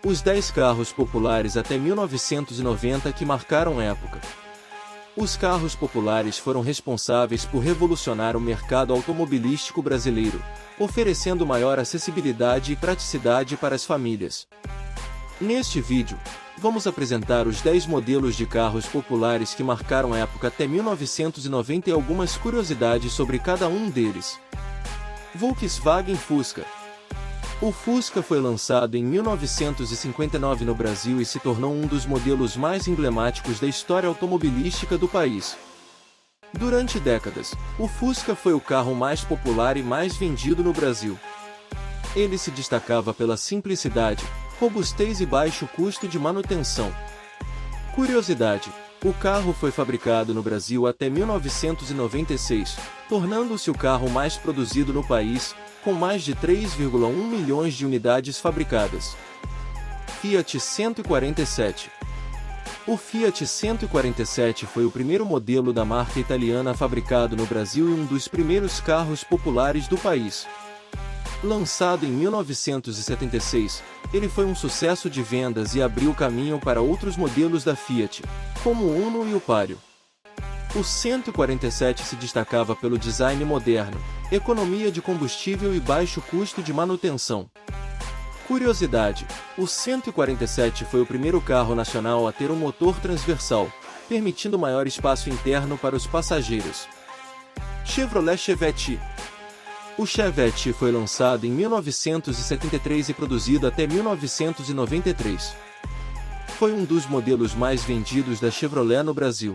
Os 10 carros populares até 1990 que marcaram época. Os carros populares foram responsáveis por revolucionar o mercado automobilístico brasileiro, oferecendo maior acessibilidade e praticidade para as famílias. Neste vídeo, vamos apresentar os 10 modelos de carros populares que marcaram época até 1990 e algumas curiosidades sobre cada um deles. Volkswagen Fusca. O Fusca foi lançado em 1959 no Brasil e se tornou um dos modelos mais emblemáticos da história automobilística do país. Durante décadas, o Fusca foi o carro mais popular e mais vendido no Brasil. Ele se destacava pela simplicidade, robustez e baixo custo de manutenção. Curiosidade: o carro foi fabricado no Brasil até 1996, tornando-se o carro mais produzido no país, com mais de 3,1 milhões de unidades fabricadas. Fiat 147. O Fiat 147 foi o primeiro modelo da marca italiana fabricado no Brasil e um dos primeiros carros populares do país. Lançado em 1976, ele foi um sucesso de vendas e abriu caminho para outros modelos da Fiat, como o Uno e o Palio. O 147 se destacava pelo design moderno, economia de combustível e baixo custo de manutenção. Curiosidade: o 147 foi o primeiro carro nacional a ter um motor transversal, permitindo maior espaço interno para os passageiros. Chevrolet Chevette. O Chevette foi lançado em 1973 e produzido até 1993. Foi um dos modelos mais vendidos da Chevrolet no Brasil.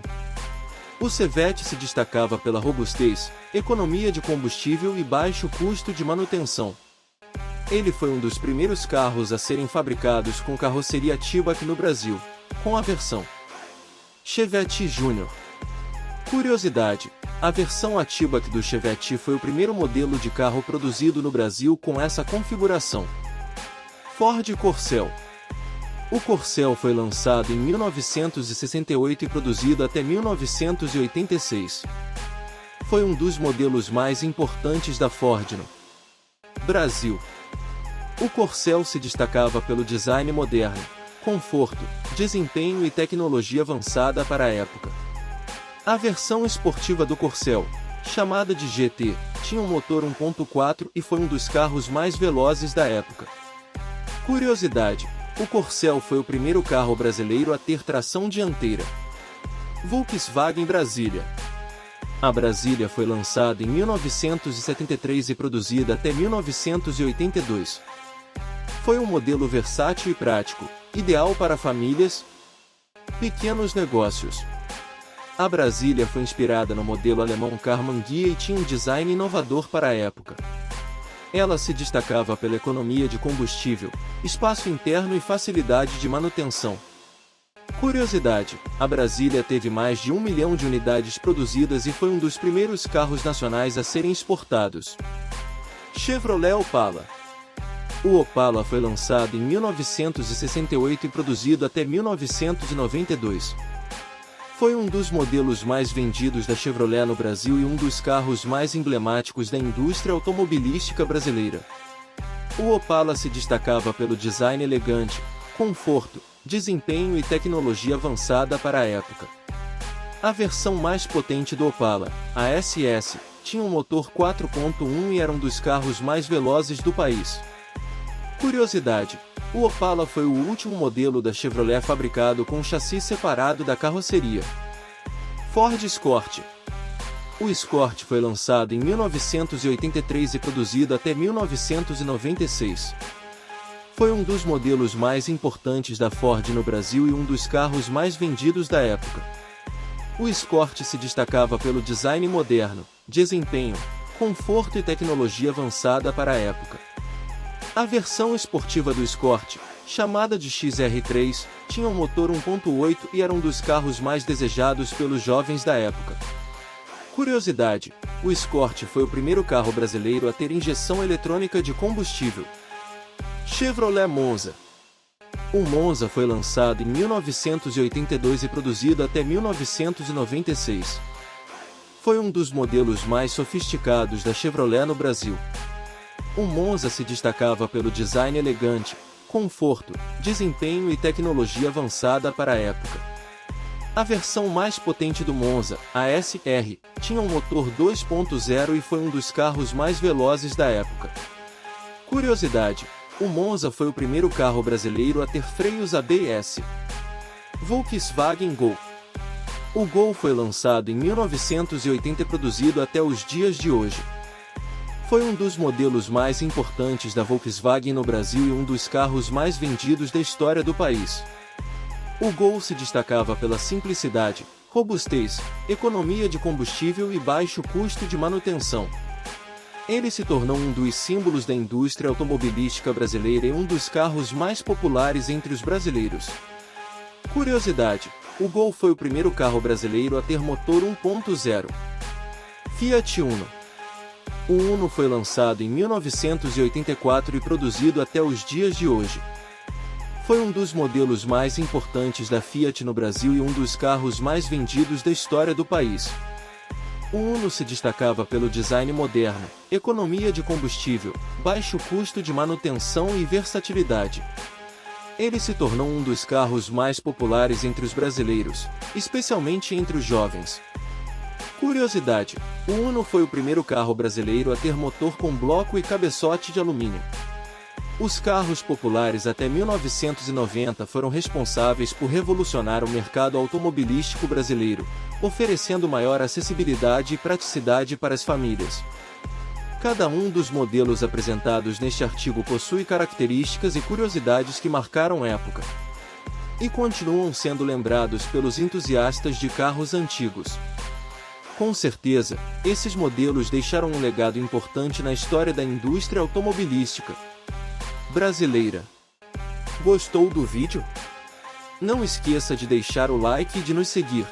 O Chevette se destacava pela robustez, economia de combustível e baixo custo de manutenção. Ele foi um dos primeiros carros a serem fabricados com carroceria T-Back no Brasil, com a versão Chevette Júnior. Curiosidade: a versão T-Back do Chevette foi o primeiro modelo de carro produzido no Brasil com essa configuração. Ford Corcel. O Corcel foi lançado em 1968 e produzido até 1986. Foi um dos modelos mais importantes da Ford no Brasil. O Corcel se destacava pelo design moderno, conforto, desempenho e tecnologia avançada para a época. A versão esportiva do Corcel, chamada de GT, tinha um motor 1.4 e foi um dos carros mais velozes da época. Curiosidade: o Corcel foi o primeiro carro brasileiro a ter tração dianteira. Volkswagen Brasília. A Brasília foi lançada em 1973 e produzida até 1982. Foi um modelo versátil e prático, ideal para famílias pequenos negócios. A Brasília foi inspirada no modelo alemão Karmann Ghia e tinha um design inovador para a época. Ela se destacava pela economia de combustível, espaço interno e facilidade de manutenção. Curiosidade: a Brasília teve mais de 1 milhão de unidades produzidas e foi um dos primeiros carros nacionais a serem exportados. Chevrolet Opala. O Opala foi lançado em 1968 e produzido até 1992. Foi um dos modelos mais vendidos da Chevrolet no Brasil e um dos carros mais emblemáticos da indústria automobilística brasileira. O Opala se destacava pelo design elegante, conforto, desempenho e tecnologia avançada para a época. A versão mais potente do Opala, a SS, tinha um motor 4.1 e era um dos carros mais velozes do país. Curiosidade: o Opala foi o último modelo da Chevrolet fabricado com chassi separado da carroceria. Ford Escort. O Escort foi lançado em 1983 e produzido até 1996. Foi um dos modelos mais importantes da Ford no Brasil e um dos carros mais vendidos da época. O Escort se destacava pelo design moderno, desempenho, conforto e tecnologia avançada para a época. A versão esportiva do Escort, chamada de XR3, tinha um motor 1.8 e era um dos carros mais desejados pelos jovens da época. Curiosidade: o Escort foi o primeiro carro brasileiro a ter injeção eletrônica de combustível. Chevrolet Monza. O Monza foi lançado em 1982 e produzido até 1996. Foi um dos modelos mais sofisticados da Chevrolet no Brasil. O Monza se destacava pelo design elegante, conforto, desempenho e tecnologia avançada para a época. A versão mais potente do Monza, a SR, tinha um motor 2.0 e foi um dos carros mais velozes da época. Curiosidade: o Monza foi o primeiro carro brasileiro a ter freios ABS. Volkswagen Gol. O Gol foi lançado em 1980 e produzido até os dias de hoje. Foi um dos modelos mais importantes da Volkswagen no Brasil e um dos carros mais vendidos da história do país. O Gol se destacava pela simplicidade, robustez, economia de combustível e baixo custo de manutenção. Ele se tornou um dos símbolos da indústria automobilística brasileira e um dos carros mais populares entre os brasileiros. Curiosidade: o Gol foi o primeiro carro brasileiro a ter motor 1.0. Fiat Uno. O Uno foi lançado em 1984 e produzido até os dias de hoje. Foi um dos modelos mais importantes da Fiat no Brasil e um dos carros mais vendidos da história do país. O Uno se destacava pelo design moderno, economia de combustível, baixo custo de manutenção e versatilidade. Ele se tornou um dos carros mais populares entre os brasileiros, especialmente entre os jovens. Curiosidade: o Uno foi o primeiro carro brasileiro a ter motor com bloco e cabeçote de alumínio. Os carros populares até 1990 foram responsáveis por revolucionar o mercado automobilístico brasileiro, oferecendo maior acessibilidade e praticidade para as famílias. Cada um dos modelos apresentados neste artigo possui características e curiosidades que marcaram época e continuam sendo lembrados pelos entusiastas de carros antigos. Com certeza, esses modelos deixaram um legado importante na história da indústria automobilística brasileira. Gostou do vídeo? Não esqueça de deixar o like e de nos seguir.